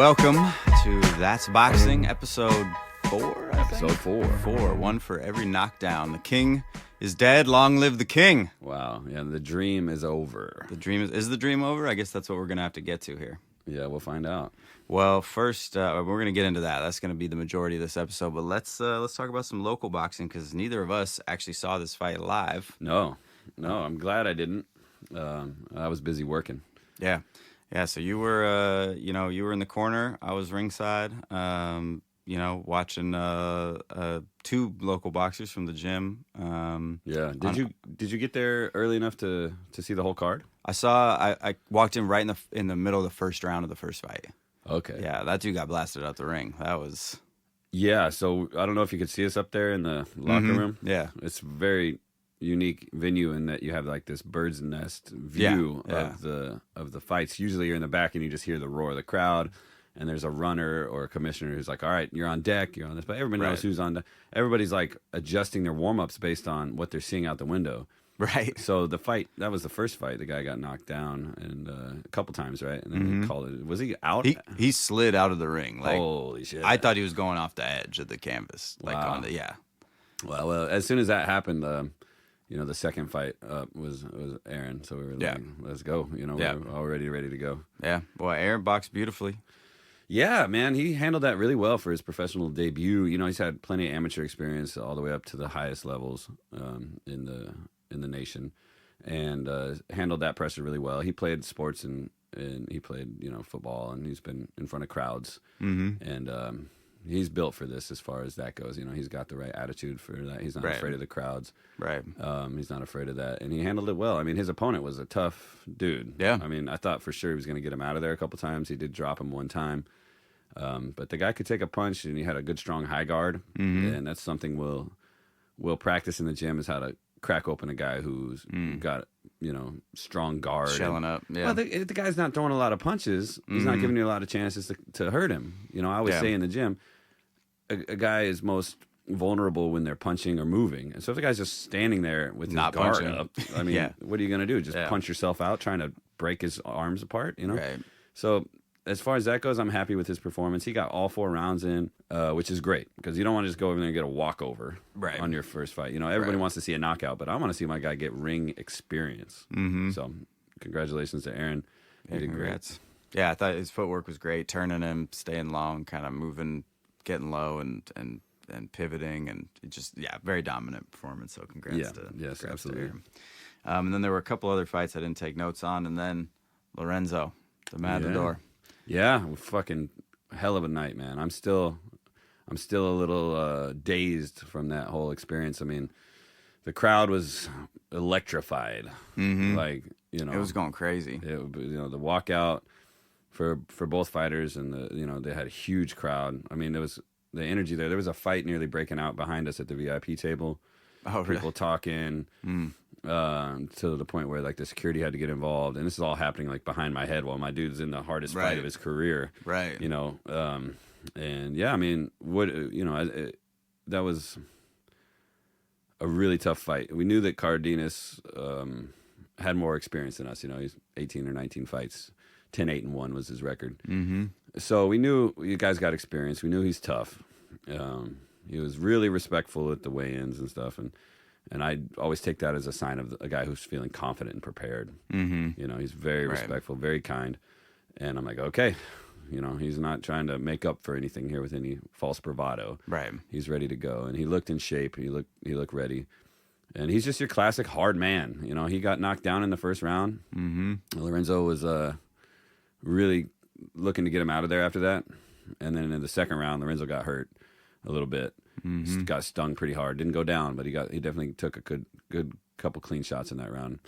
Welcome to That's Boxing, episode 4. Episode 4. 4, one for every knockdown. The king is dead. Long live the king. Wow. Yeah, the dream is over. The dream is the dream over? I guess that's what we're gonna have to get to here. Yeah, we'll find out. Well, first we're gonna get into that. That's gonna be the majority of this episode. But let's talk about some local boxing because neither of us actually saw this fight live. No, I'm glad I didn't. I was busy working. Yeah. So you were, you were in the corner. I was ringside. Watching two local boxers from the gym. Yeah. Did you get there early enough to see the whole card? I walked in right in the middle of the first round of the first fight. Okay. Yeah, that dude got blasted out the ring. That was. Yeah. So I don't know if you could see us up there in the locker room. Yeah. It's very unique venue in that you have like this bird's nest view of the fights. Usually you're in the back and you just hear the roar of the crowd, and there's a runner or a commissioner who's like, all right, you're on deck, you're on this, but everybody knows who's on deck. Everybody's like adjusting their warm-ups based on what they're seeing out the window. Right. So the fight, that was the first fight. The guy got knocked down and a couple times, right? And then they called it. Was he out? He slid out of the ring. Like, holy shit. I thought he was going off the edge of the canvas. Like Wow. Well, as soon as that happened, the second fight was Aaron, so we were like, let's go. We're all ready to go. Yeah. Boy, Aaron boxed beautifully. Yeah, man, he handled that really well for his professional debut. He's had plenty of amateur experience all the way up to the highest levels in the nation, and handled that pressure really well. He played sports and he played football, and he's been in front of crowds, and he's built for this as far as that goes. He's got the right attitude for that. He's not afraid of the crowds. Right. He's not afraid of that, and he handled it well. I mean, his opponent was a tough dude. Yeah. I mean, I thought for sure he was going to get him out of there a couple times. He did drop him one time. But the guy could take a punch, and he had a good, strong high guard, and that's something we'll practice in the gym, is how to crack open a guy who's got strong guard, Shelling up. Yeah. Well, the guy's not throwing a lot of punches. He's not giving you a lot of chances to hurt him. I always say in the gym, a guy is most vulnerable when they're punching or moving, and so if the guy's just standing there with Not his guard punching. up, I mean, what are you going to do? Just Yeah. punch yourself out, trying to break his arms apart? Right. So as far as that goes, I'm happy with his performance. He got all 4 rounds in, which is great, because you don't want to just go over there and get a walkover on your first fight. Everybody wants to see a knockout, but I want to see my guy get ring experience. So congratulations to Aaron. He did Congrats. Great. Yeah, I thought his footwork was great, turning him, staying long, kind of moving, getting low, and pivoting, and just very dominant performance. So congrats to absolutely. Aaron. And then there were a couple other fights I didn't take notes on, and then Lorenzo, the Matador. Yeah, fucking hell of a night, man. I'm still a little dazed from that whole experience. I mean, the crowd was electrified. Like, it was going crazy. The walkout for both fighters, and they had a huge crowd. I mean, there was the energy there. There was a fight nearly breaking out behind us at the VIP table. Oh, really? People talking to the point where like the security had to get involved, and this is all happening like behind my head while my dude's in the hardest fight of his career. Right. And yeah, I mean, that was a really tough fight. We knew that Cardenas had more experience than us. He's 18 or 19 fights, 10-8-1 was his record. So we knew you guys got experience. We knew he's tough. He was really respectful at the weigh-ins and stuff, and I always take that as a sign of a guy who's feeling confident and prepared. He's very respectful, very kind, and I'm like, okay, he's not trying to make up for anything here with any false bravado. Right. He's ready to go, and he looked in shape. He looked ready, and he's just your classic hard man. He got knocked down in the first round. Lorenzo was really looking to get him out of there after that, and then in the second round, Lorenzo got hurt a little bit. Got stung pretty hard. Didn't go down, but he definitely took a good couple clean shots in that round.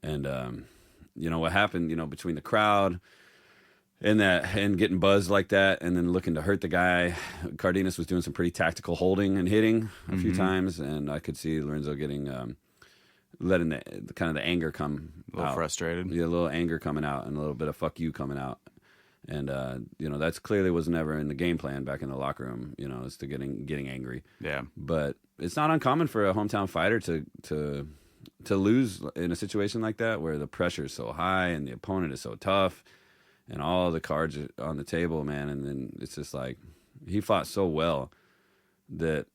And what happened, between the crowd and getting buzzed like that, and then looking to hurt the guy, Cardenas was doing some pretty tactical holding and hitting a few times, and I could see Lorenzo getting letting the anger come a little out. Frustrated. Yeah, a little anger coming out, and a little bit of fuck you coming out. And that's clearly was never in the game plan back in the locker room. As to getting angry. Yeah. But it's not uncommon for a hometown fighter to lose in a situation like that, where the pressure is so high and the opponent is so tough, and all the cards are on the table, man. And then it's just like he fought so well that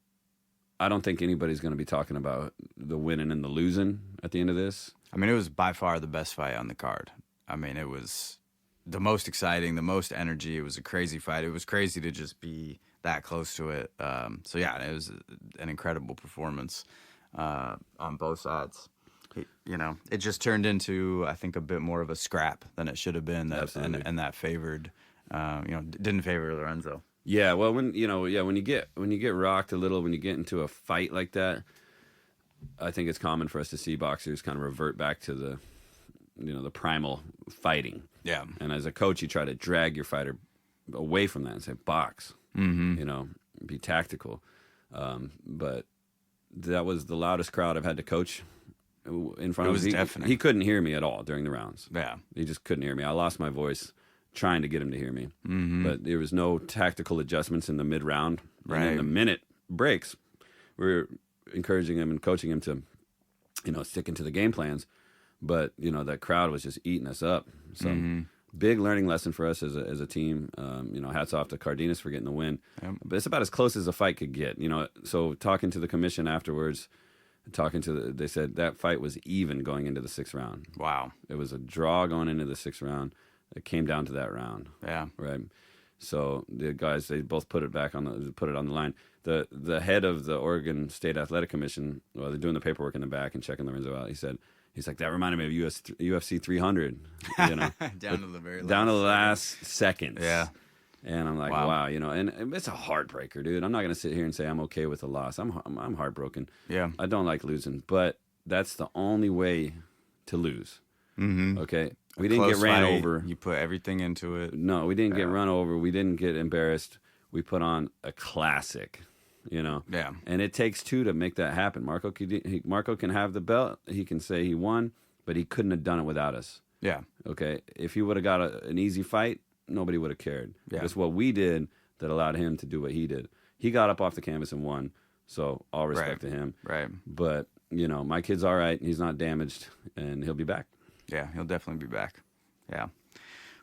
I don't think anybody's going to be talking about the winning and the losing at the end of this. I mean, it was by far the best fight on the card. I mean, it was the most exciting, the most energy. It was a crazy fight. It was crazy to just be that close to it. So yeah, it was an incredible performance on both sides. It just turned into, I think, a bit more of a scrap than it should have been. And that favored, didn't favor Lorenzo. Yeah, well, when you get rocked a little, when you get into a fight like that, I think it's common for us to see boxers kind of revert back to the primal fighting. Yeah. And as a coach, you try to drag your fighter away from that and say, box, be tactical. But that was the loudest crowd I've had to coach in front of. It was deafening. He couldn't hear me at all during the rounds. Yeah. He just couldn't hear me. I lost my voice trying to get him to hear me. But there was no tactical adjustments in the mid-round. Right. And in the minute breaks, we were encouraging him and coaching him to, sticking to the game plans. But, that crowd was just eating us up. So big learning lesson for us as a team. Hats off to Cardenas for getting the win. Yep. But it's about as close as a fight could get. So talking to the commission afterwards, they said that fight was even going into the 6th round. Wow. It was a draw going into the 6th round. It came down to that round. Yeah. Right. So the guys, they both put it on the line. The head of the Oregon State Athletic Commission, well, they're doing the paperwork in the back and checking Lorenzo out. He's like, that reminded me of UFC 300, down to the very last seconds. Yeah. And I'm like, wow, and it's a heartbreaker, dude. I'm not gonna sit here and say I'm okay with a loss. I'm heartbroken. Yeah. I don't like losing, but that's the only way to lose. Mm-hmm. Okay. We didn't get ran over. You put everything into it. No, we didn't get run over. We didn't get embarrassed. We put on a classic, Yeah. And it takes two to make that happen. Marco can have the belt. He can say he won, but he couldn't have done it without us. Yeah. Okay. If he would have got an easy fight, nobody would have cared. Yeah. It's what we did that allowed him to do what he did. He got up off the canvas and won. So all respect to him. Right. But, my kid's all right. He's not damaged, and he'll be back. Yeah, he'll definitely be back. Yeah.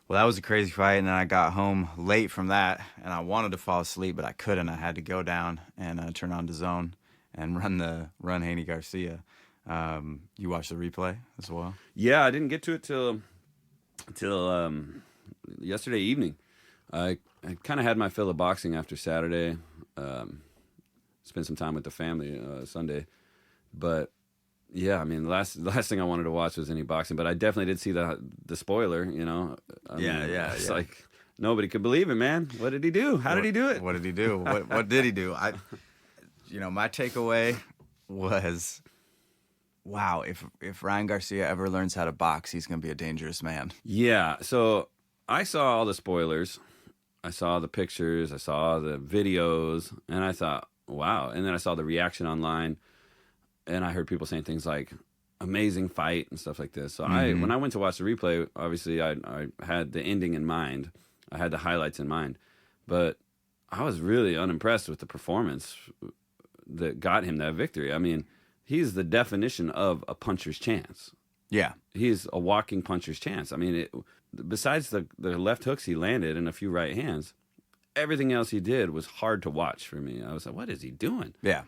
Well, that was a crazy fight, and then I got home late from that, and I wanted to fall asleep, but I couldn't. I had to go down and turn on DAZN and run Haney Garcia. You watched the replay as well? Yeah, I didn't get to it till yesterday evening. I kind of had my fill of boxing after Saturday. Spent some time with the family Sunday, but. Yeah, I mean, the last thing I wanted to watch was any boxing, but I definitely did see the spoiler. It's like nobody could believe it, man. What did he do? How did he do it? What did he do? What did he do? My takeaway was, wow, if Ryan Garcia ever learns how to box, he's going to be a dangerous man. Yeah. So I saw all the spoilers, I saw the pictures, I saw the videos, and I thought, wow. And then I saw the reaction online. And I heard people saying things like amazing fight and stuff like this. So when I went to watch the replay, obviously I had the ending in mind. I had the highlights in mind. But I was really unimpressed with the performance that got him that victory. I mean, he's the definition of a puncher's chance. Yeah. He's a walking puncher's chance. I mean, besides the left hooks he landed and a few right hands, everything else he did was hard to watch for me. I was like, what is he doing? Yeah.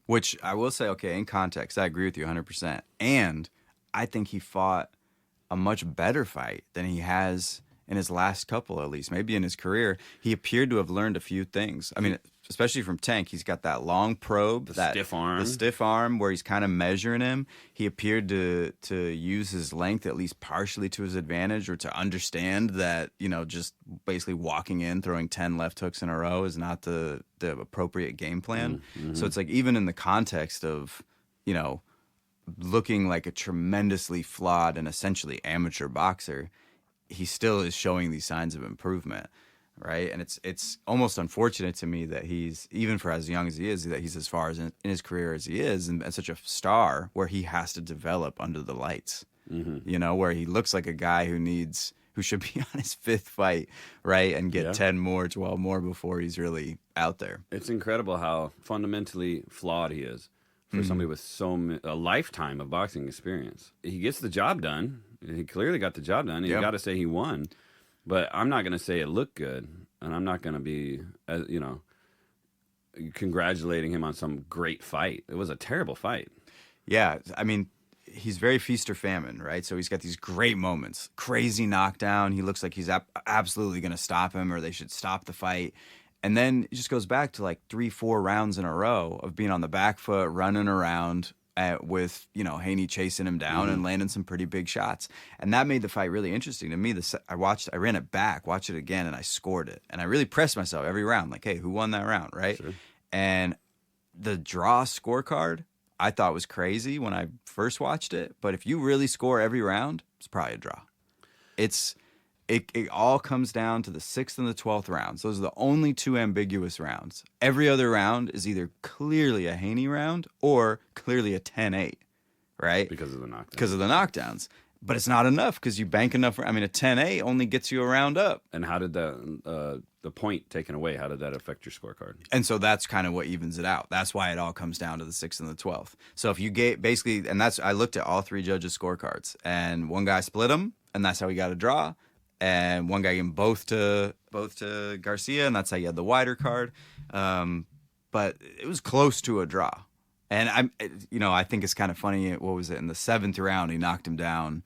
Which I will say, okay, in context, I agree with you 100%. And I think he fought a much better fight than he has in his last couple, at least, maybe in his career. He appeared to have learned a few things. I mean, especially from Tank, he's got that long probe, the stiff arm where he's kind of measuring him. He appeared to use his length at least partially to his advantage, or to understand that, just basically walking in, throwing 10 left hooks in a row is not the appropriate game plan. Mm-hmm. So it's like, even in the context of, looking like a tremendously flawed and essentially amateur boxer, he still is showing these signs of improvement. Right. And it's almost unfortunate to me that he's, even for as young as he is, that he's as far as in his career as he is, and such a star, where he has to develop under the lights, where he looks like a guy who should be on his 5th fight, right, and get 10 more, 12 more before he's really out there. It's incredible how fundamentally flawed he is for somebody with a lifetime of boxing experience. He gets the job done. He clearly got the job done. You got to say he won. But I'm not going to say it looked good, and I'm not going to be, congratulating him on some great fight. It was a terrible fight. Yeah, I mean, he's very feast or famine, right? So he's got these great moments, crazy knockdown. He looks like he's absolutely going to stop him, or they should stop the fight. And then it just goes back to like 3-4 rounds in a row of being on the back foot, running around with, Haney chasing him down and landing some pretty big shots. And that made the fight really interesting to me. I ran it back, watched it again, and I scored it. And I really pressed myself every round, like, hey, who won that round, right? Sure. And the draw scorecard, I thought was crazy when I first watched it. But if you really score every round, it's probably a draw. It all comes down to the 6th and the 12th rounds. Those are the only two ambiguous rounds. Every other round is either clearly a Haney round or clearly a 10-8, right? Because of the knockdowns. Because of the knockdowns. But it's not enough because you bank enough. I mean, a 10-8 only gets you a round up. And how did the point taken away, how did that affect your scorecard? And so that's kind of what evens it out. That's why it all comes down to the 6th and the 12th. So if you get basically, and I looked at all three judges' scorecards, and one guy split them, and that's how he got a draw. And one guy gave them both to Garcia, and that's how you had the wider card. But it was close to a draw. And I think it's kind of funny. What was it, in the 7th round? He knocked him down,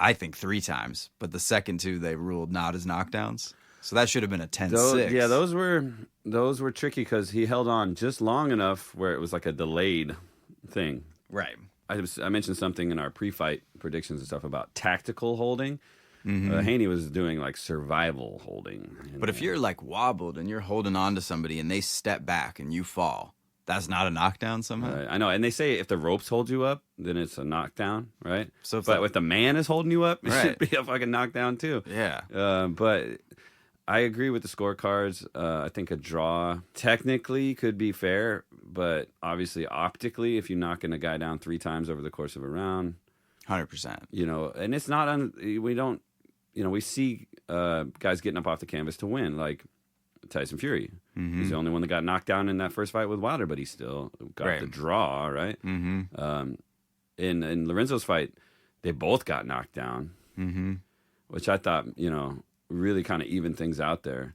I think 3 times. But the second 2 they ruled not as knockdowns. So that should have been a 10-6. Yeah, those were tricky because he held on just long enough where it was like a delayed thing. Right. I mentioned something in our pre-fight predictions and stuff about tactical holding. Mm-hmm. Haney was doing like survival holding. But if you're like wobbled and you're holding on to somebody and they step back and you fall, that's not a knockdown somehow? I know. And they say if the ropes hold you up, then it's a knockdown, right? So if the man is holding you up, it should be a fucking knockdown too. Yeah. But I agree with the scorecards. I think a draw technically could be fair, but obviously optically, if you're knocking a guy down 3 times over the course of a round, 100%. And it's not we see guys getting up off the canvas to win, like Tyson Fury. Mm-hmm. He's the only one that got knocked down in that first fight with Wilder, but he still got the draw, right? Mm-hmm. In Lorenzo's fight, they both got knocked down, which I thought, really kind of evened things out there.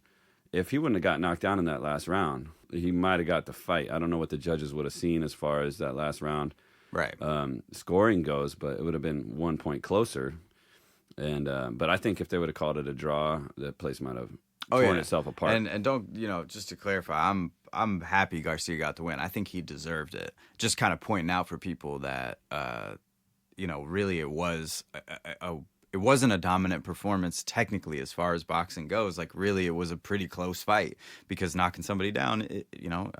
If he wouldn't have got knocked down in that last round, he might have got the fight. I don't know what the judges would have seen as far as that last round scoring goes, but it would have been 1 point closer. And but I think if they would have called it a draw, that place might have torn itself apart. And don't just to clarify, I'm happy Garcia got the win. I think he deserved it. Just kind of pointing out for people that really it wasn't a dominant performance technically as far as boxing goes. Like really, it was a pretty close fight because knocking somebody down,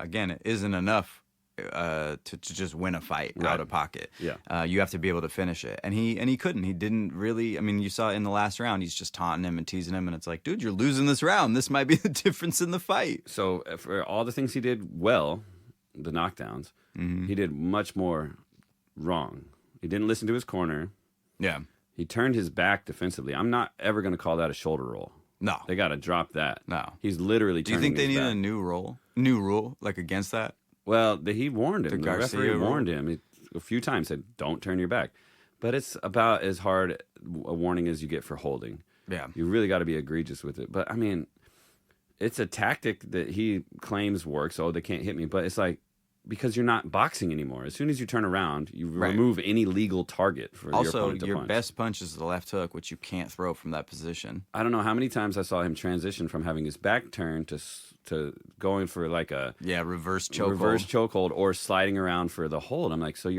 again, it isn't enough. To just win a fight out of pocket. Yeah. You have to be able to finish it. And he couldn't. He didn't really. I mean, you saw in the last round, he's just taunting him and teasing him. And it's like, dude, you're losing this round. This might be the difference in the fight. So for all the things he did well, the knockdowns, he did much more wrong. He didn't listen to his corner. Yeah. He turned his back defensively. I'm not ever going to call that a shoulder roll. No. They got to drop that. No. He's literally turning his back. Do you think they need a new rule, like against that? Well, he warned him. The referee warned him a few times, said, don't turn your back. But it's about as hard a warning as you get for holding. Yeah. You really got to be egregious with it. But, I mean, it's a tactic that he claims works. Oh, they can't hit me. But it's like, because you're not boxing anymore. As soon as you turn around, you remove any legal target for your opponent to punch. Your best punch is the left hook, which you can't throw from that position. I don't know how many times I saw him transition from having his back turned to going for like a reverse chokehold or sliding around for the hold. I'm like, so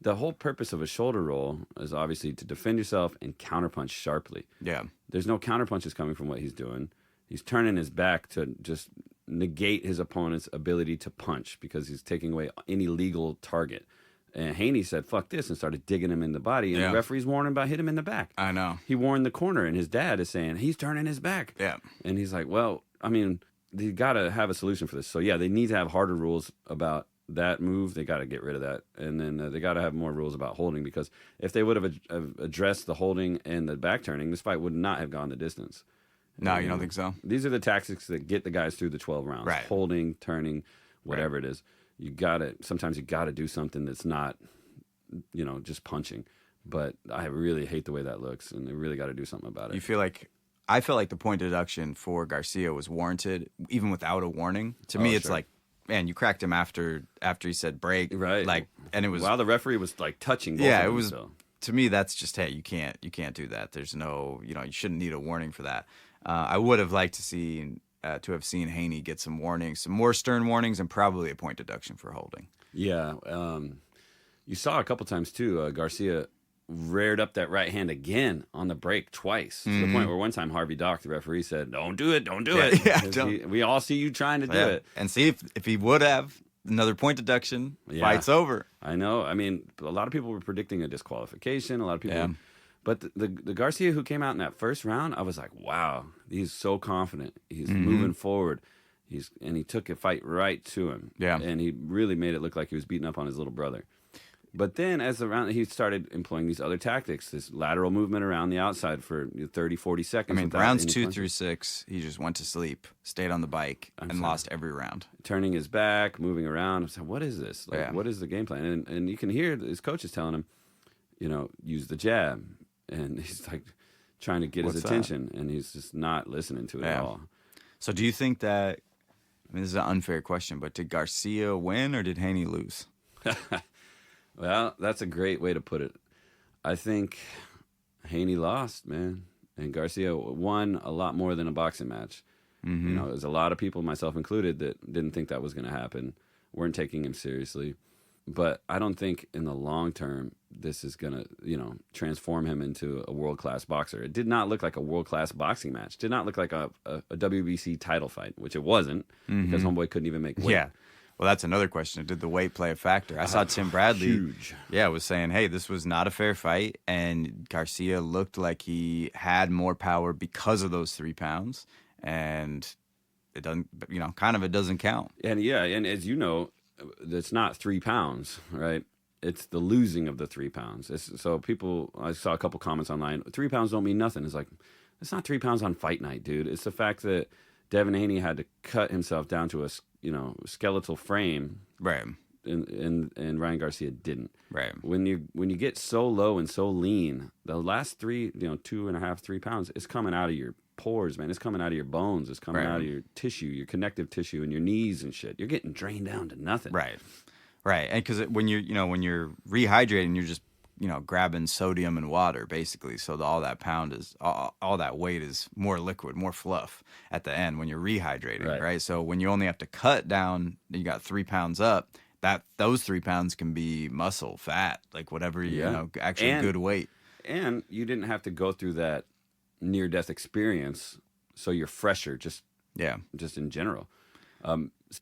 the whole purpose of a shoulder roll is obviously to defend yourself and counterpunch sharply. Yeah. There's no counterpunches coming from what he's doing. He's turning his back to just negate his opponent's ability to punch because he's taking away any legal target. And Haney said, fuck this, and started digging him in the body. And the referee's warning about hit him in the back. I know. He warned the corner, and his dad is saying, he's turning his back. Yeah. And he's like, well, I mean, they got to have a solution for this. So, yeah, they need to have harder rules about that move. They got to get rid of that. And then they got to have more rules about holding because if they would have addressed the holding and the back turning, this fight would not have gone the distance. No, you don't think so? These are the tactics that get the guys through the 12 rounds. Right. Holding, turning, whatever it is. Sometimes you got to do something that's not, just punching. But I really hate the way that looks, and they really got to do something about it. You feel like I felt like the point deduction for Garcia was warranted, even without a warning. To me, it's sure. like, man, you cracked him after he said break, Right. Like, and it was While the referee was like touching both yeah, of it them, was. so. To me, that's just, hey, you can't do that. There's no, you shouldn't need a warning for that. I would have liked to have seen Haney get some warnings, some more stern warnings, and probably a point deduction for holding. Yeah. You saw a couple times too, Garcia reared up that right hand again on the break twice, to the point where one time Harvey Dock, the referee, said, don't do it. Yeah, We all see you trying to do it. And see if he would have another point deduction, fight's over. I know. I mean, a lot of people were predicting a disqualification. A lot of people, but the Garcia who came out in that first round, I was like, wow, he's so confident. He's moving forward. And he took a fight right to him. Yeah, and he really made it look like he was beating up on his little brother. But then as the round, he started employing these other tactics, this lateral movement around the outside for 30, 40 seconds. I mean, rounds 2 through 6, he just went to sleep, stayed on the bike, and lost every round. Turning his back, moving around. I was like, what is this? Like, what is the game plan? And you can hear his coaches telling him, use the jab. And he's like trying to get his attention, and he's just not listening to it at all. So do you think that, this is an unfair question, but did Garcia win or did Haney lose? Well, that's a great way to put it. I think Haney lost, man. And Garcia won a lot more than a boxing match. There's a lot of people, myself included, that didn't think that was going to happen, weren't taking him seriously. But I don't think in the long term this is going to, transform him into a world-class boxer. It did not look like a world-class boxing match. It did not look like a WBC title fight, which it wasn't, because homeboy couldn't even make weight. Yeah. Well, that's another question. Did the weight play a factor? I saw Tim Bradley, was saying, hey, this was not a fair fight, and Garcia looked like he had more power because of those 3 pounds, and it doesn't, it doesn't count. And and as you know, it's not 3 pounds, right? It's the losing of the 3 pounds. So I saw a couple comments online, 3 pounds don't mean nothing. It's like, it's not 3 pounds on fight night, dude. It's the fact that Devin Haney had to cut himself down to a skeletal frame, right? And Ryan Garcia didn't. Right. When you get so low and so lean, the last 2.5, 3 pounds is coming out of your pores, man. It's coming out of your bones. It's coming out of your tissue, your connective tissue, and your knees and shit. You're getting drained down to nothing. Right. And because when you're rehydrating, you're just grabbing sodium and water basically. So all that all that weight is more liquid, more fluff at the end when you're rehydrating, right? So when you only have to cut down, you got 3 pounds up. Those 3 pounds can be muscle, fat, like whatever actually good weight. And you didn't have to go through that near-death experience, so you're fresher, just in general.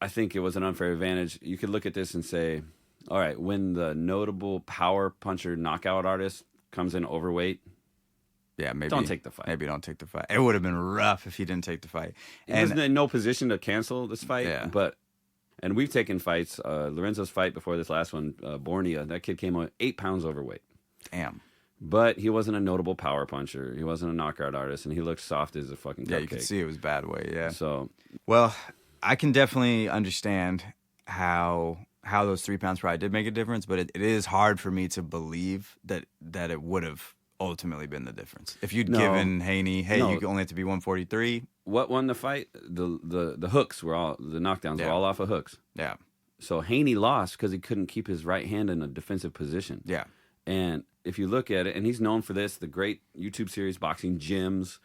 I think it was an unfair advantage. You could look at this and say, all right, when the notable power puncher knockout artist comes in overweight, maybe don't take the fight. Maybe don't take the fight. It would have been rough if he didn't take the fight. He was in no position to cancel this fight. And we've taken fights. Lorenzo's fight before this last one, Borneo, that kid came on 8 pounds overweight. Damn. But he wasn't a notable power puncher. He wasn't a knockout artist, and he looked soft as a fucking cupcake. Yeah, you could see it was bad weight. Yeah. So, well, I can definitely understand how those 3 pounds probably did make a difference, but it is hard for me to believe that it would have ultimately been the difference. If you'd given Haney, you only have to be 143. What won the fight? The hooks were all, the knockdowns were all off of hooks. Yeah. So Haney lost because he couldn't keep his right hand in a defensive position. Yeah. And if you look at it, and he's known for this, the great YouTube series Boxing Gyms.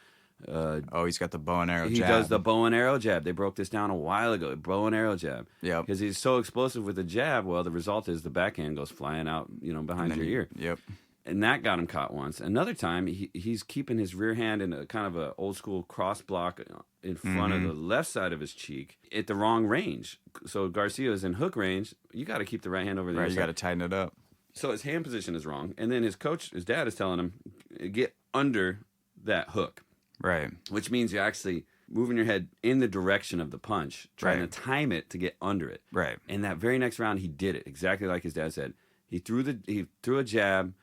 He's got the bow and arrow jab. He does the bow and arrow jab. They broke this down a while ago. Bow and arrow jab. Yeah. Because he's so explosive with the jab. Well, the result is the backhand goes flying out, behind your ear. Yep. And that got him caught once. Another time, he's keeping his rear hand in a kind of a old school cross block in front of the left side of his cheek at the wrong range. So Garcia is in hook range. You got to keep the right hand over there. Right, you got to tighten it up. So his hand position is wrong. And then his dad is telling him, get under that hook. Right. Which means you're actually moving your head in the direction of the punch, trying to time it to get under it. Right. And that very next round, he did it exactly like his dad said. He threw a jab.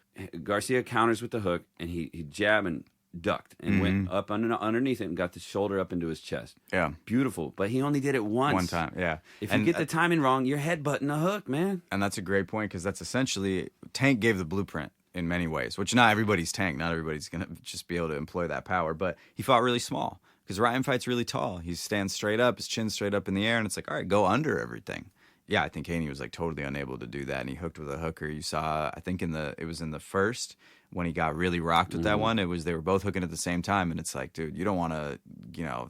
Garcia counters with the hook, and he jabbed and ducked and went up underneath it and got the shoulder up into his chest. Yeah. Beautiful. But he only did it once. One time, yeah. If you get the timing wrong, you're headbutting the hook, man. And that's a great point because that's essentially, Tank gave the blueprint. in many ways, which not everybody's tank. Not everybody's going to just be able to employ that power. But he fought really small because Ryan fights really tall. He stands straight up, his chin straight up in the air, and it's like, all right, go under everything. Yeah, I think Haney was like totally unable to do that, and he hooked with a hooker. You saw, I think it was in the first when he got really rocked with that one. They were both hooking at the same time, and it's like, dude, you don't want to,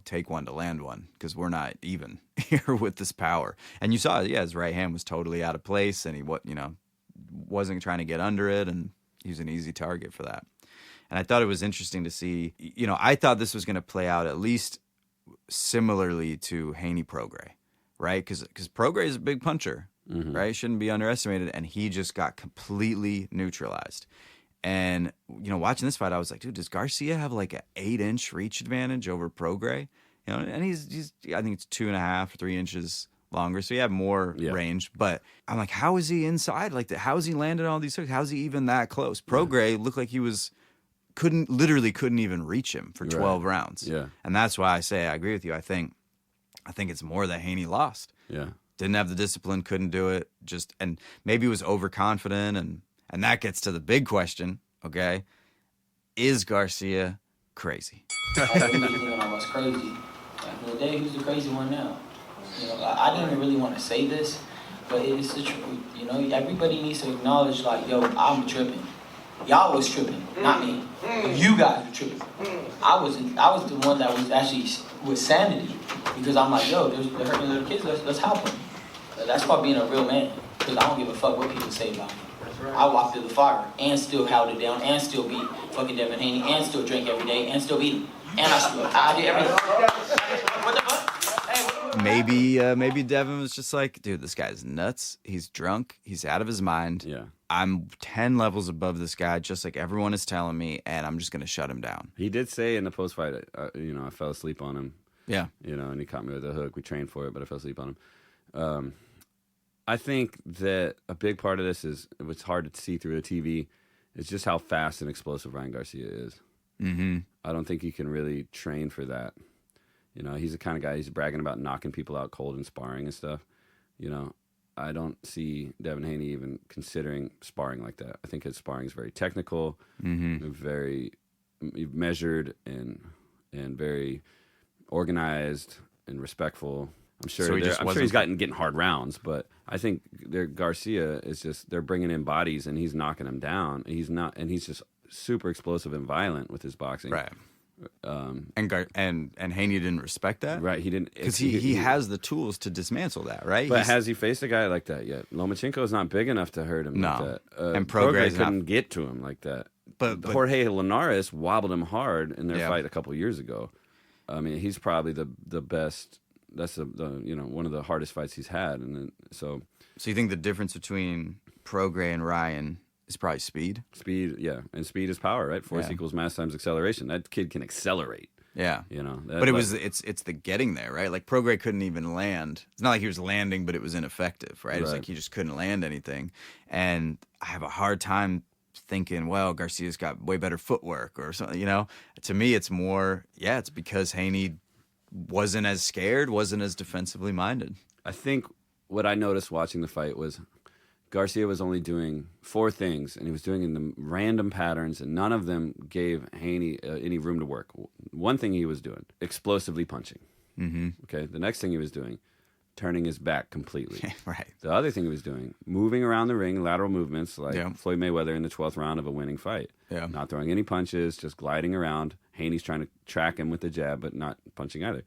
take one to land one because we're not even here with this power. And you saw, yeah, his right hand was totally out of place, and he wasn't trying to get under it, and he was an easy target for that. And I thought it was interesting to see. I thought this was going to play out at least similarly to Haney Prograis. Right, because Prograis is a big puncher, right? Shouldn't be underestimated, and he just got completely neutralized. And watching this fight, I was like, dude, does Garcia have like an 8-inch reach advantage over Prograis? And he's I think it's 2.5, 3 inches longer, so he had more range. But I'm like, how is he inside like that? How is he landing all these hooks? How is he even that close? Prograis looked like he couldn't even reach him for 12 rounds. Yeah, and that's why I say I agree with you. I think it's more that Haney lost. Yeah. Didn't have the discipline, couldn't do it. And maybe was overconfident. And that gets to the big question, okay? Is Garcia crazy? I was crazy. Back in the day, who's the crazy one now? I didn't really want to say this, but it's the truth. Everybody needs to acknowledge, like, yo, I'm tripping. Y'all was tripping, not me. You guys were tripping. I was the one that was actually with sanity, because I'm like, yo, they're hurting little kids. Let's help them. That's called being a real man. Because I don't give a fuck what people say about me. I walked through the fire and still held it down and still beat fucking Devin Haney and still drink every day and still beat him. And I did everything. What the fuck? Maybe Devin was just like, dude, this guy's nuts. He's drunk. He's out of his mind. Yeah. I'm 10 levels above this guy, just like everyone is telling me, and I'm just going to shut him down. He did say in the post-fight, I fell asleep on him. Yeah. And he caught me with a hook. We trained for it, but I fell asleep on him. I think that a big part of this is, what's hard to see through the TV, is just how fast and explosive Ryan Garcia is. Mm-hmm. I don't think you can really train for that. He's the kind of guy, he's bragging about knocking people out cold in sparring and stuff. I don't see Devin Haney even considering sparring like that. I think his sparring is very technical, very measured, and very organized and respectful. I'm sure he's getting hard rounds, but I think Garcia is just, they're bringing in bodies and he's knocking them down. And he's just super explosive and violent with his boxing. Right. And Haney didn't respect that, right? He didn't, because he has the tools to dismantle that, right? But has he faced a guy like that yet? Lomachenko is not big enough to hurt him. No, like that. And Prograis couldn't get to him like that. But Jorge Linares wobbled him hard in their fight a couple years ago. I mean, he's probably the best. That's one of the hardest fights he's had, and then, so you think the difference between Prograis and Ryan is probably speed? Speed, yeah. And speed is power, right? Force equals mass times acceleration. That kid can accelerate. Yeah. But it's the getting there, right? Like Prograis couldn't even land. It's not like he was landing, but it was ineffective, right? It was like he just couldn't land anything. And I have a hard time thinking, well, Garcia's got way better footwork or something, To me, it's more, it's because Haney wasn't as scared, wasn't as defensively minded. I think what I noticed watching the fight was Garcia was only doing 4 things, and he was doing in the random patterns, and none of them gave Haney any room to work. One thing he was doing, explosively punching. Mm-hmm. Okay. The next thing he was doing, turning his back completely. Right. The other thing he was doing, moving around the ring, lateral movements, like Floyd Mayweather in the 12th round of a winning fight. Yeah. Not throwing any punches, just gliding around. Haney's trying to track him with the jab, but not punching either.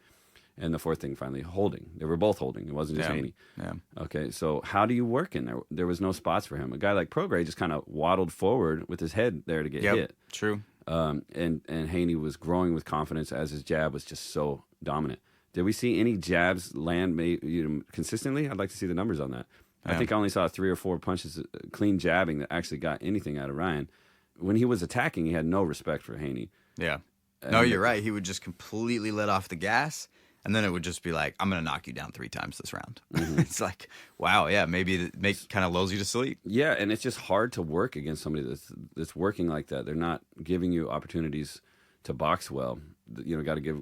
And the fourth thing, finally, holding. They were both holding. It wasn't just Haney. Yeah. Okay, so how do you work in there? There was no spots for him. A guy like Prograis just kind of waddled forward with his head there to get hit. True. And Haney was growing with confidence as his jab was just so dominant. Did we see any jabs land consistently? I'd like to see the numbers on that. Yeah. I think I only saw 3 or 4 punches, clean jabbing, that actually got anything out of Ryan. When he was attacking, he had no respect for Haney. Yeah. No, you're right. He would just completely let off the gas. And then it would just be like, I'm going to knock you down 3 times this round. Mm-hmm. It's like, wow, yeah, maybe it kind of lulls you to sleep. Yeah, and it's just hard to work against somebody that's working like that. They're not giving you opportunities to box well. Got to give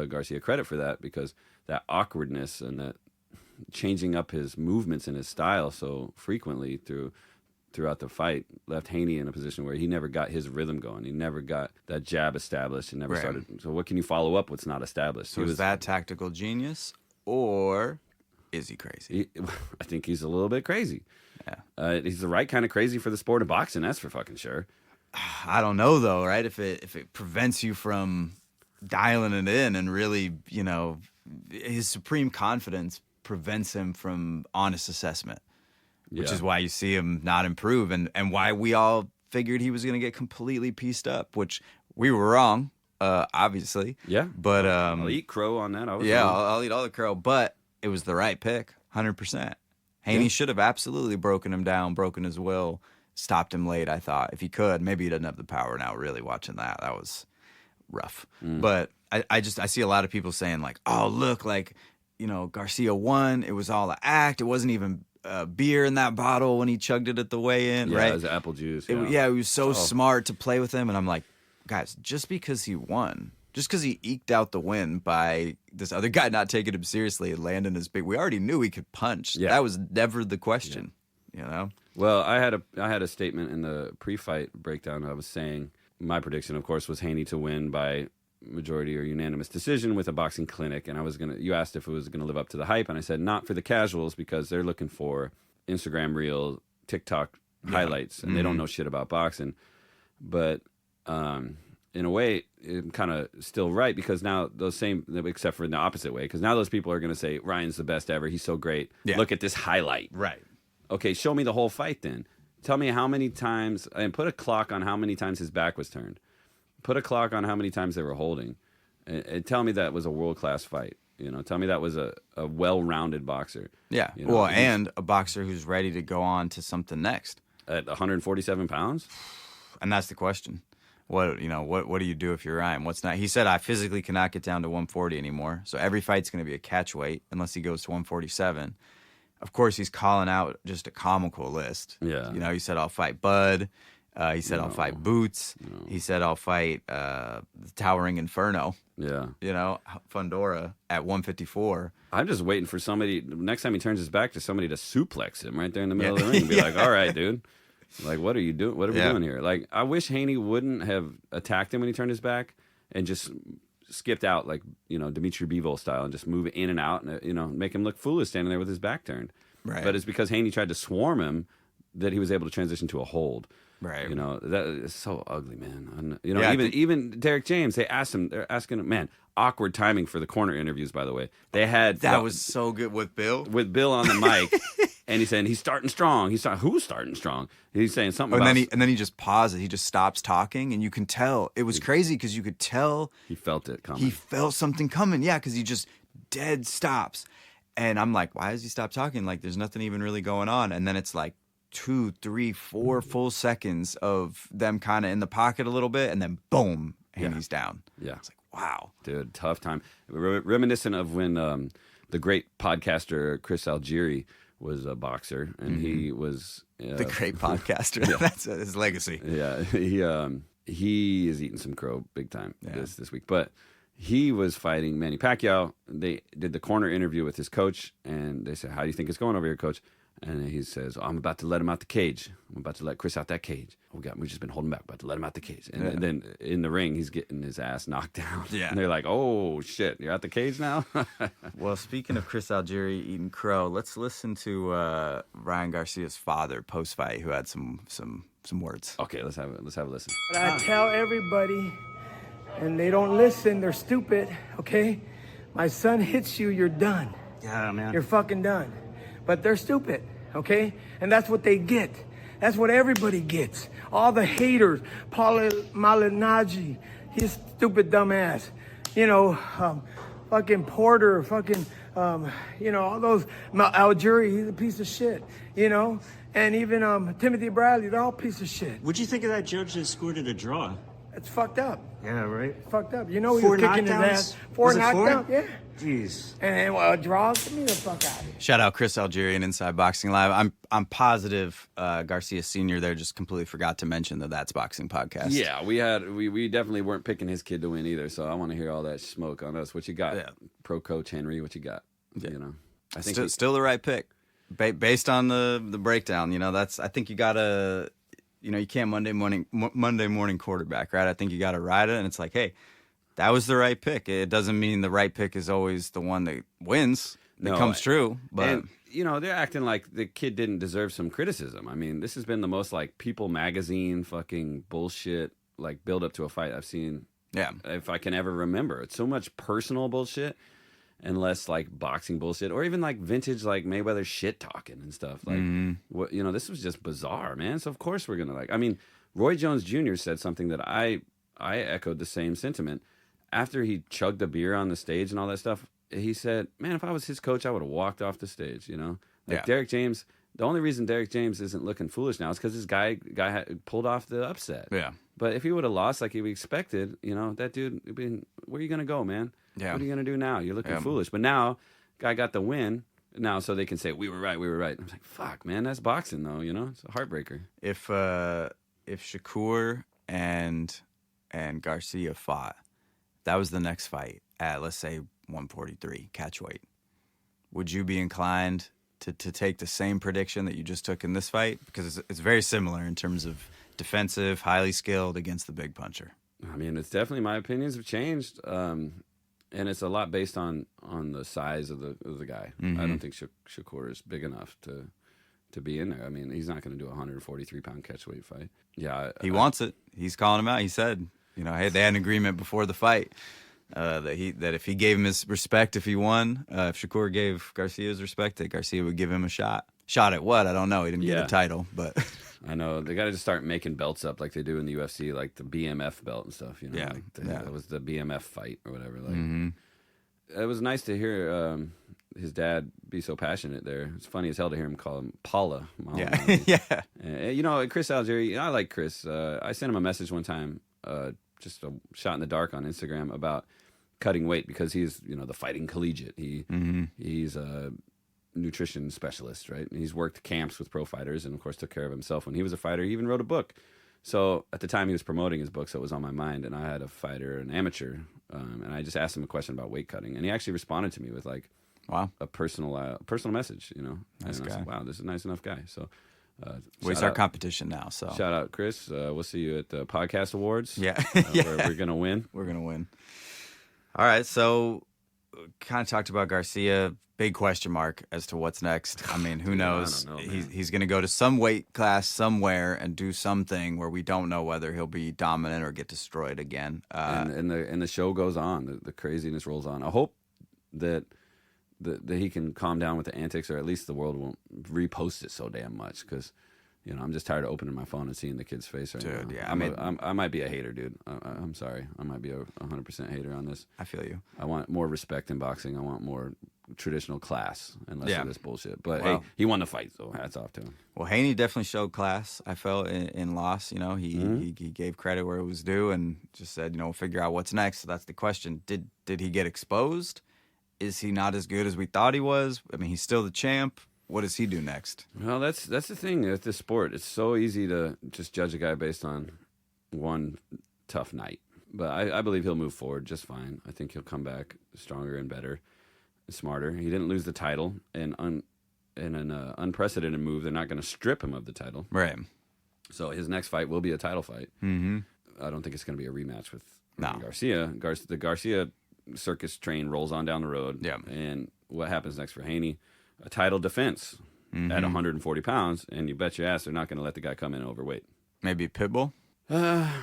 Garcia credit for that, because that awkwardness and that changing up his movements and his style so frequently through throughout the fight left Haney in a position where he never got his rhythm going. He never got that jab established. He never started. So what can you follow up what's not established? So is that tactical genius, or is he crazy? I think he's a little bit crazy. Yeah. He's the right kind of crazy for the sport of boxing. That's for fucking sure. I don't know though, right? If it prevents you from dialing it in and really, his supreme confidence prevents him from honest assessment, which is why you see him not improve and why we all figured he was going to get completely pieced up, which we were wrong, obviously. Yeah. But I'll eat crow on that. I'll eat all the crow, but it was the right pick, 100%. Haney should have absolutely broken him down, broken his will, stopped him late, I thought. If he could, maybe he doesn't have the power now, really, watching that. That was rough. But I see a lot of people saying, like, oh, look, like, Garcia won. It was all an act. It wasn't even beer in that bottle when he chugged it at the weigh-in, right? It was apple juice. It was so smart to play with him. And I'm like, guys, just because he won, just because he eked out the win by this other guy not taking him seriously and landing his big, we already knew he could punch. Yeah. That was never the question, Well, I had a statement in the pre-fight breakdown. I was saying my prediction, of course, was Haney to win by majority or unanimous decision with a boxing clinic, and you asked if it was gonna live up to the hype, and I said not for the casuals because they're looking for Instagram reel, TikTok highlights, and they don't know shit about boxing. But in a way, I'm kind of still right because now except for in the opposite way, because now those people are gonna say Ryan's the best ever, he's so great. Yeah. Look at this highlight. Right. Okay, show me the whole fight then. Tell me how many times, and put a clock on how many times his back was turned. Put a clock on how many times they were holding. And tell me that was a world-class fight. Tell me that was a well-rounded boxer. Yeah, and a boxer who's ready to go on to something next. At 147 pounds? And that's the question. What do you do if you're Ryan? What's not? He said, I physically cannot get down to 140 anymore. So every fight's going to be a catch weight unless he goes to 147. Of course, he's calling out just a comical list. Yeah. He said, I'll fight Bud. He said, I'll fight Boots. No. He said, I'll fight the Towering Inferno. Yeah. Fundora at 154. I'm just waiting for somebody, next time he turns his back, to somebody to suplex him right there in the middle of the ring and be like, all right, dude. Like, what are you doing? What are we doing here? Like, I wish Haney wouldn't have attacked him when he turned his back and just skipped out like, Dimitri Bivol style and just move in and out and, make him look foolish standing there with his back turned. Right. But it's because Haney tried to swarm him that he was able to transition to a hold. Right. That is so ugly, man. Even Derek James, they're asking him, man, awkward timing for the corner interviews, by the way. They had that was so good with Bill. With Bill on the mic. And he's saying he's starting strong. Who's starting strong? He's saying something about... And then he just pauses. He just stops talking, and you can tell. It was crazy because you could tell... He felt it coming. He felt something coming, yeah, because he just dead stops. And I'm like, why does he stop talking? Like, there's nothing even really going on. And then it's like 2, 3, 4 full seconds of them kind of in the pocket a little bit, and then boom, Haney's down. Yeah. It's like, wow. Dude, tough time. Reminiscent of when the great podcaster Chris Algieri was a boxer, and he was the great podcaster. That's his legacy. Yeah, he is eating some crow big time this week. But he was fighting Manny Pacquiao. They did the corner interview with his coach, and they said, "How do you think it's going over here, coach?" And he says, I'm about to let him out the cage. I'm about to let Chris out that cage. We've just been holding back, about to let him out the cage. And then in the ring, he's getting his ass knocked down. Yeah. And they're like, oh, shit, you're out the cage now? Well, speaking of Chris Algieri eating crow, let's listen to Ryan Garcia's father post-fight, who had some words. Okay, let's have a listen. But I tell everybody, and they don't listen, they're stupid, okay? My son hits you, you're done. Yeah, man. You're fucking done. But they're stupid, okay? And that's what they get. That's what everybody gets. All the haters, Paul Malignaggi, his stupid dumbass. Fucking Porter, fucking, all those, Algieri, he's a piece of shit, And even Timothy Bradley, they're all piece of shit. What'd you think of that judge that scored it a draw? It's fucked up. Yeah, right? It's fucked up. He was kicking his ass. 4 knockdowns, yeah. Jeez. And draws, get me the fuck out of here. Shout out Chris Algieri and Inside Boxing Live. I'm positive Garcia Sr. there just completely forgot to mention the That's Boxing podcast. Yeah, we definitely weren't picking his kid to win either, so I want to hear all that smoke on us. What you got? Yeah. Pro coach Henry, what you got? Yeah. I think still the right pick. Based on the breakdown, that's. I think you gotta, you can't Monday morning quarterback, right? I think you gotta ride it, and it's like, hey, that was the right pick. It doesn't mean the right pick is always the one that wins. That comes true, but. And, they're acting like the kid didn't deserve some criticism. I mean, this has been the most like People magazine fucking bullshit like build up to a fight I've seen. Yeah. If I can ever remember. It's so much personal bullshit and less like boxing bullshit or even like vintage like Mayweather shit talking and stuff. Like what this was just bizarre, man. So of course we're gonna Roy Jones Jr. said something that I echoed the same sentiment. After he chugged a beer on the stage and all that stuff, he said, man, if I was his coach, I would have walked off the stage, Derek James, the only reason Derek James isn't looking foolish now is because his guy pulled off the upset. Yeah. But if he would have lost like he expected, that dude, where are you going to go, man? Yeah. What are you going to do now? You're looking foolish. But now, guy got the win now so they can say, we were right. I'm like, fuck, man, that's boxing though, It's a heartbreaker. If Shakur and Garcia fought, that was the next fight at, let's say, 143 catch weight, would you be inclined to take the same prediction that you just took in this fight? Because it's very similar in terms of defensive, highly skilled against the big puncher. I mean, it's definitely, my opinions have changed, and it's a lot based on the size of the guy. I don't think Shakur is big enough to be in there. I mean, he's not going to do a 143-pound catchweight fight. Yeah, he wants it. He's calling him out. He said, hey, they had an agreement before the fight. That if he gave him his respect, if he won, if Shakur gave Garcia his respect, that Garcia would give him a shot. Shot at what? I don't know. He didn't get a title, but I know they got to just start making belts up like they do in the UFC, like the BMF belt and stuff. Yeah, that was the BMF fight or whatever. Like, it was nice to hear his dad be so passionate there. It's funny as hell to hear him call him Paula. Yeah, yeah. Chris Algieri. I like Chris. I sent him a message one time, just a shot in the dark on Instagram about cutting weight because he's the fighting collegiate. He's a nutrition specialist, right? And he's worked camps with pro fighters and of course took care of himself when he was a fighter. He even wrote a book. So at the time he was promoting his book, so it was on my mind. And I had a fighter, an amateur, and I just asked him a question about weight cutting, and he actually responded to me with like, wow, a personal message. Nice guy. I said, wow, this is a nice enough guy. So. He's our competition now. So shout out, Chris. We'll see you at the podcast awards. Yeah, where we're gonna win. We're gonna win. All right, so kind of talked about Garcia. Big question mark as to what's next. I mean, who knows? I don't know, He's going to go to some weight class somewhere and do something where we don't know whether he'll be dominant or get destroyed again. And the show goes on. The craziness rolls on. I hope that he can calm down with the antics, or at least the world won't repost it so damn much. Because I'm just tired of opening my phone and seeing the kid's face right now. Dude, yeah, I might be a hater, dude. I'm sorry. I might be a 100% hater on this. I feel you. I want more respect in boxing. I want more traditional class and less of this bullshit. But well, hey, he won the fight, so hats off to him. Well, Haney definitely showed class. I felt in loss. He gave credit where it was due and just said, we'll figure out what's next. So that's the question. Did he get exposed? Is he not as good as we thought he was? I mean, he's still the champ. What does he do next? Well, that's the thing with this sport. It's so easy to just judge a guy based on one tough night. But I believe he'll move forward just fine. I think he'll come back stronger and better, and smarter. He didn't lose the title, and in an unprecedented move, they're not going to strip him of the title. Right. So his next fight will be a title fight. Mm-hmm. I don't think it's going to be a rematch with No. Garcia. The Garcia circus train rolls on down the road. Yeah. And what happens next for Haney? A title defense at 140 pounds, and you bet your ass they're not going to let the guy come in overweight. Maybe Pitbull? I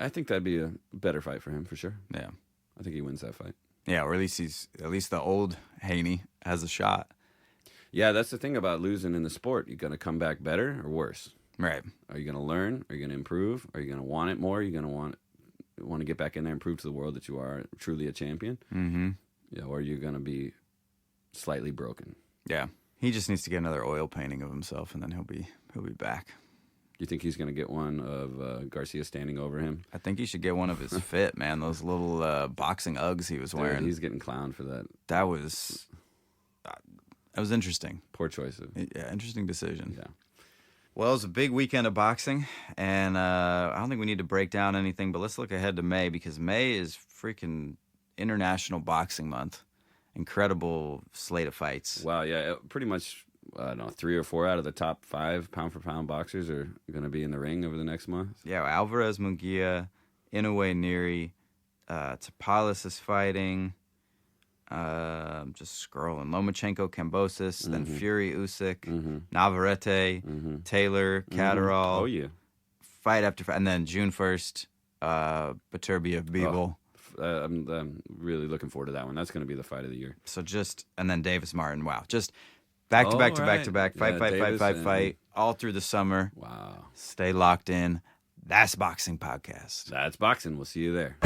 think that'd be a better fight for him for sure. Yeah. I think he wins that fight. Yeah, or at least the old Haney has a shot. Yeah, that's the thing about losing in the sport. You're going to come back better or worse. Right. Are you going to learn? Are you going to improve? Are you going to want it more? Are you going to want to get back in there and prove to the world that you are truly a champion? Mm-hmm. Yeah, or are you going to be slightly broken? Yeah. He just needs to get another oil painting of himself, and then he'll be back. You think he's going to get one of Garcia standing over him? I think he should get one of his fit, man. Those little boxing Uggs he was wearing. Dude, he's getting clowned for that. That was interesting. Poor choice. Yeah, interesting decision. Yeah. Well, it was a big weekend of boxing, and I don't think we need to break down anything, but let's look ahead to May, because May is freaking International Boxing Month. incredible slate of fights. Wow, yeah, pretty much. I don't know, 3 or 4 out of the top 5 pound-for-pound boxers are going to be in the ring over the next month. Yeah, Alvarez, Munguia, Inoue, Neri, Tapales is fighting. Just scrolling. Lomachenko, Kambosos, then Fury, Usyk, Navarrete, Taylor, Catterall. Oh, yeah. Fight after fight. And then June 1st, Beterbiev, Bivol. I'm really looking forward to that one. That's going to be the fight of the year. So and then Davis Martin. Wow. Just back to back to back to back. Fight, fight, all through the summer. Wow. Stay locked in. That's Boxing Podcast. That's boxing. We'll see you there.